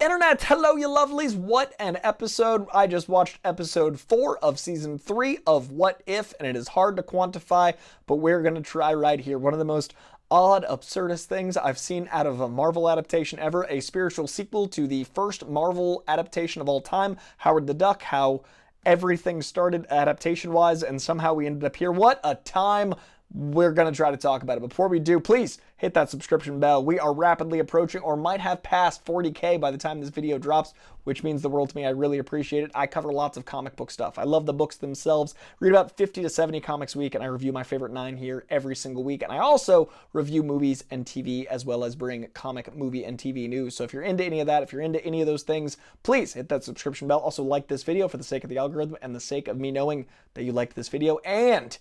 Internet, hello you lovelies, what an episode. I just watched episode 4 of season 3 of What If, and it is hard to quantify, but we're going to try right here. One of the most odd, absurdist things I've seen out of a Marvel adaptation ever, a spiritual sequel to the first Marvel adaptation of all time, Howard the Duck, how everything started adaptation-wise, and somehow we ended up here. What a time. We're going to try to talk about it. Before we do, please hit that subscription bell. We are rapidly approaching or might have passed 40K by the time this video drops, which means the world to me. I really appreciate it. I cover lots of comic book stuff. I love the books themselves. Read about 50 to 70 comics a week, and I review my favorite 9 here every single week. And I also review movies and TV, as well as bring comic, movie, and TV news. So if you're into any of that, if you're into any of those things, please hit that subscription bell. Also like this video for the sake of the algorithm and the sake of me knowing that you liked this video. And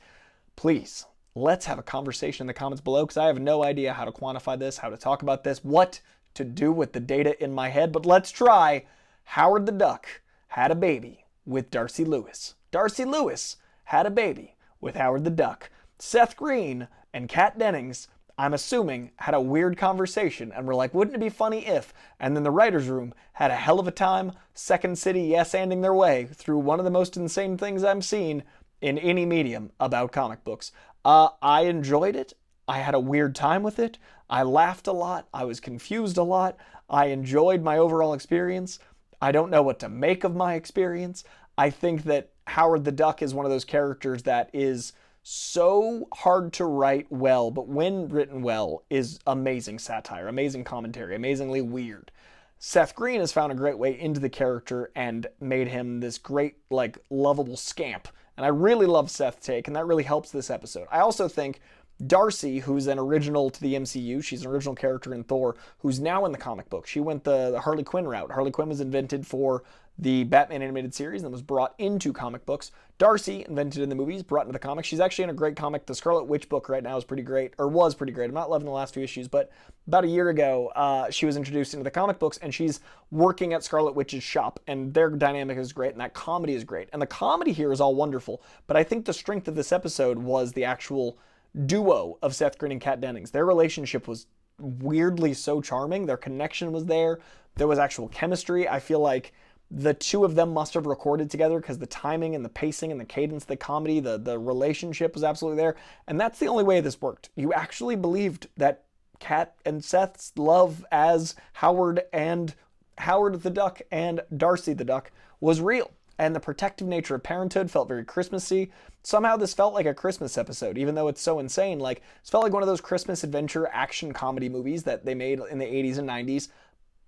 please, let's have a conversation in the comments below, because I have no idea how to quantify this, how to talk about this, what to do with the data in my head. But let's try. Howard the Duck had a baby with Darcy Lewis. Darcy Lewis had a baby with Howard the Duck. Seth Green and Kat Dennings, I'm assuming, had a weird conversation and were like, wouldn't it be funny if? And then the writer's room had a hell of a time Second City yes-anding their way through one of the most insane things I've seen in any medium about comic books. I enjoyed it. I had a weird time with it. I laughed a lot. I was confused a lot. I enjoyed my overall experience. I don't know what to make of my experience. I think that Howard the Duck is one of those characters that is so hard to write well, but when written well, is amazing satire, amazing commentary, amazingly weird. Seth Green has found a great way into the character and made him this great, like, lovable scamp. And I really love Seth's take, and that really helps this episode. I also think Darcy, who's an original to the MCU, she's an original character in Thor, who's now in the comic book. She went the Harley Quinn route. Harley Quinn was invented for the Batman animated series and was brought into comic books. Darcy, invented in the movies, brought into the comics. She's actually in a great comic. The Scarlet Witch book right now is pretty great, or was pretty great. I'm not loving the last few issues, but about a year ago, she was introduced into the comic books, and she's working at Scarlet Witch's shop, and their dynamic is great, and that comedy is great. And the comedy here is all wonderful, but I think the strength of this episode was the actual duo of Seth Green and Kat Dennings. Their relationship was weirdly so charming. Their connection was there. There was actual chemistry. I feel like the two of them must have recorded together, because the timing and the pacing and the cadence, the comedy, the relationship was absolutely there. And that's the only way this worked. You actually believed that Kat and Seth's love as Howard the Duck and Darcy the Duck was real. And the protective nature of parenthood felt very Christmassy. Somehow this felt like a Christmas episode, even though it's so insane. Like, it felt like one of those Christmas adventure action comedy movies that they made in the 80s and 90s,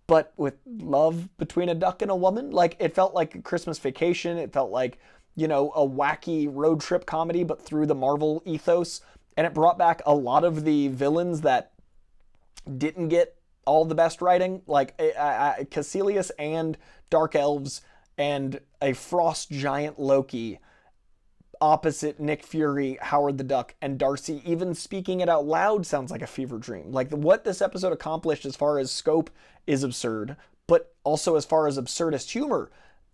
but with love between a duck and a woman. Like, it felt like a Christmas Vacation. It felt like, you know, a wacky road trip comedy, but through the Marvel ethos. And it brought back a lot of the villains that didn't get all the best writing, like Kaecilius and Dark Elves, and a frost giant Loki opposite Nick Fury, Howard the Duck, and Darcy. Even speaking it out loud sounds like a fever dream. Like, what this episode accomplished as far as scope is absurd, but also as far as absurdist humor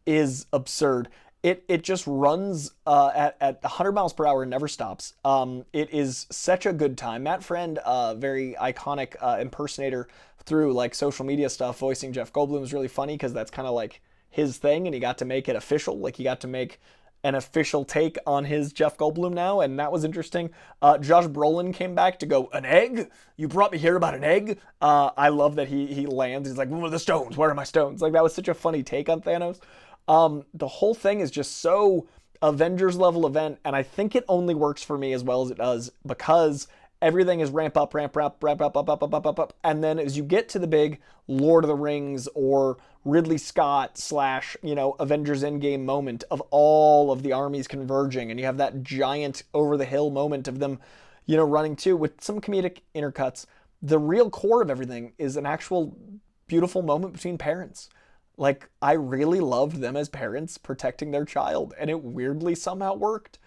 is absurd. It just runs at 100 miles per hour and never stops. It is such a good time. Matt Friend, very iconic impersonator through like social media stuff, voicing Jeff Goldblum, is really funny, because that's kind of like his thing, and he got to make it official. Like, he got to make an official take on his Jeff Goldblum now, and that was interesting. Josh Brolin came back to go, an egg? You brought me here about an egg? I love that he lands. He's like, where are the stones? Where are my stones? Like, that was such a funny take on Thanos. The whole thing is just so Avengers level event, and I think it only works for me as well as it does because everything is ramp up, and then as you get to the big Lord of the Rings or Ridley Scott / Avengers Endgame moment of all of the armies converging, and you have that giant over the hill moment of them, running too, with some comedic intercuts. The real core of everything is an actual beautiful moment between parents. Like, I really loved them as parents protecting their child, and it weirdly somehow worked.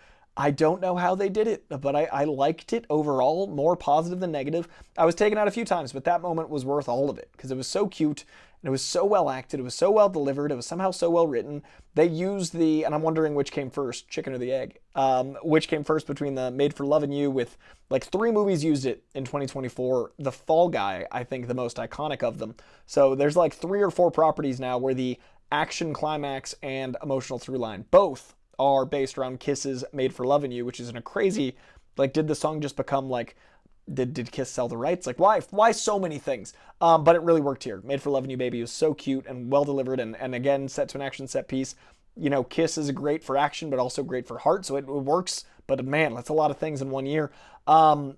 I don't know how they did it, but I liked it overall, more positive than negative. I was taken out a few times, but that moment was worth all of it because it was so cute and it was so well acted. It was so well delivered. It was somehow so well written. They used and I'm wondering which came first, chicken or the egg, which came first between the Made for Loving You with like 3 movies used it in 2024. The Fall Guy, I think the most iconic of them. So there's like 3 or 4 properties now where the action climax and emotional through line both are based around Kiss's Made for Loving You, which is in a crazy, like, did the song just become like, did Kiss sell the rights? Like, why so many things? But it really worked here. Made for Loving You Baby was so cute and well delivered, and again, set to an action set piece. You know, Kiss is great for action, but also great for heart, so it works. But man, that's a lot of things in one year. I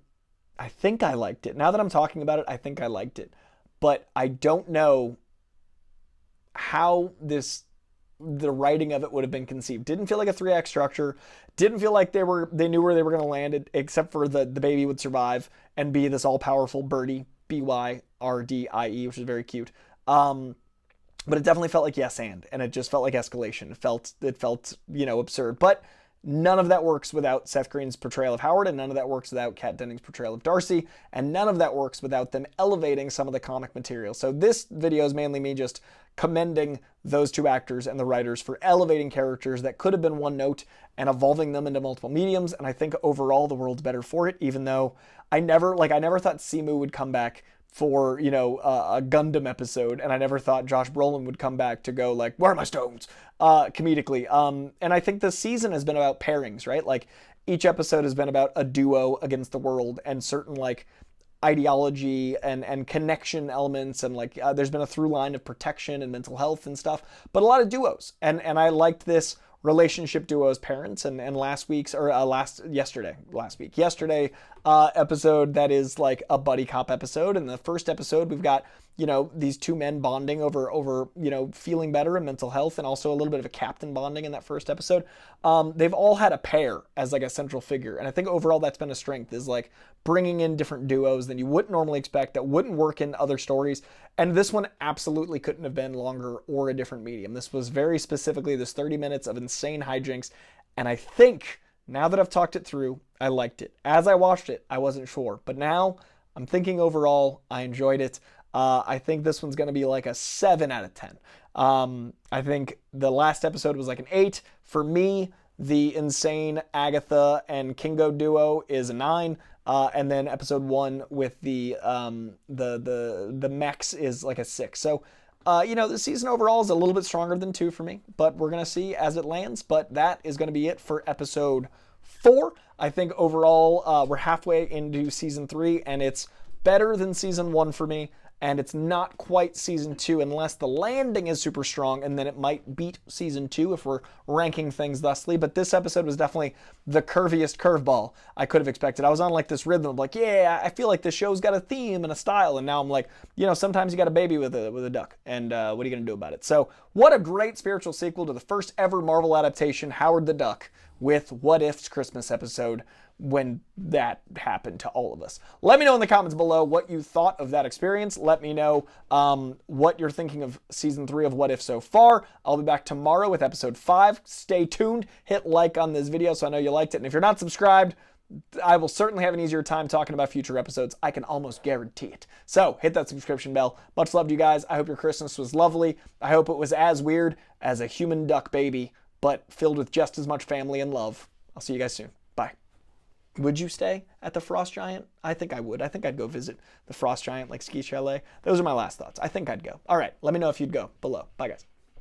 think I liked it. Now that I'm talking about it, I think I liked it. But I don't know how the writing of it would have been conceived. Didn't feel like a 3-act structure. Didn't feel like they knew where they were going to land it, except for the baby would survive and be this all-powerful birdie, BYRDIE, which is very cute. But it definitely felt like yes and it just felt like escalation. It felt absurd. But none of that works without Seth Green's portrayal of Howard, and none of that works without Kat Dennings' portrayal of Darcy, and none of that works without them elevating some of the comic material. So this video is mainly me just commending those 2 actors and the writers for elevating characters that could have been one note and evolving them into multiple mediums, and I think overall the world's better for it, even though I never thought Simu would come back for, a Gundam episode, and I never thought Josh Brolin would come back to go like, where are my stones? Comedically. And I think this season has been about pairings, right? Like, each episode has been about a duo against the world and certain, like, ideology and connection elements, and like there's been a through line of protection and mental health and stuff, but a lot of duos, and I liked this relationship duo as parents, and yesterday episode that is like a buddy cop episode. In the first episode we've got these 2 men bonding over feeling better and mental health, and also a little bit of a captain bonding in that first episode. They've all had a pair as like a central figure, and I think overall that's been a strength, is like bringing in different duos than you wouldn't normally expect, that wouldn't work in other stories. And this one absolutely couldn't have been longer or a different medium. This was very specifically this 30 minutes of insane hijinks, and I think now that I've talked it through, I liked it. As I watched it, I wasn't sure, but now I'm thinking overall I enjoyed it. I think this one's going to be like a 7 out of 10. I think the last episode was like an 8. For me, the insane Agatha and Kingo duo is a 9. And then episode 1 with the mechs is like a 6. So, the season overall is a little bit stronger than 2 for me, but we're going to see as it lands. But that is going to be it for episode 4. I think overall, we're halfway into season 3, and it's better than season 1 for me. And it's not quite season 2 unless the landing is super strong, and then it might beat season 2 if we're ranking things thusly. But this episode was definitely the curviest curveball I could have expected. I was on like this rhythm of like, yeah, I feel like this show's got a theme and a style, and now I'm like, sometimes you got a baby with a duck, and what are you gonna do about it? So what a great spiritual sequel to the first ever Marvel adaptation, Howard the Duck, with What If's Christmas episode, when that happened to all of us. Let me know in the comments below what you thought of that experience. Let me know what you're thinking of season 3 of What If so far. I'll be back tomorrow with episode 5. Stay tuned. Hit like on this video so I know you liked it. And if you're not subscribed, I will certainly have an easier time talking about future episodes. I can almost guarantee it. So hit that subscription bell. Much love to you guys. I hope your Christmas was lovely. I hope it was as weird as a human duck baby, but filled with just as much family and love. I'll see you guys soon. Bye. Would you stay at the Frost Giant? I think I would. I think I'd go visit the Frost Giant, like Ski Chalet. Those are my last thoughts. I think I'd go. All right, let me know if you'd go below. Bye, guys.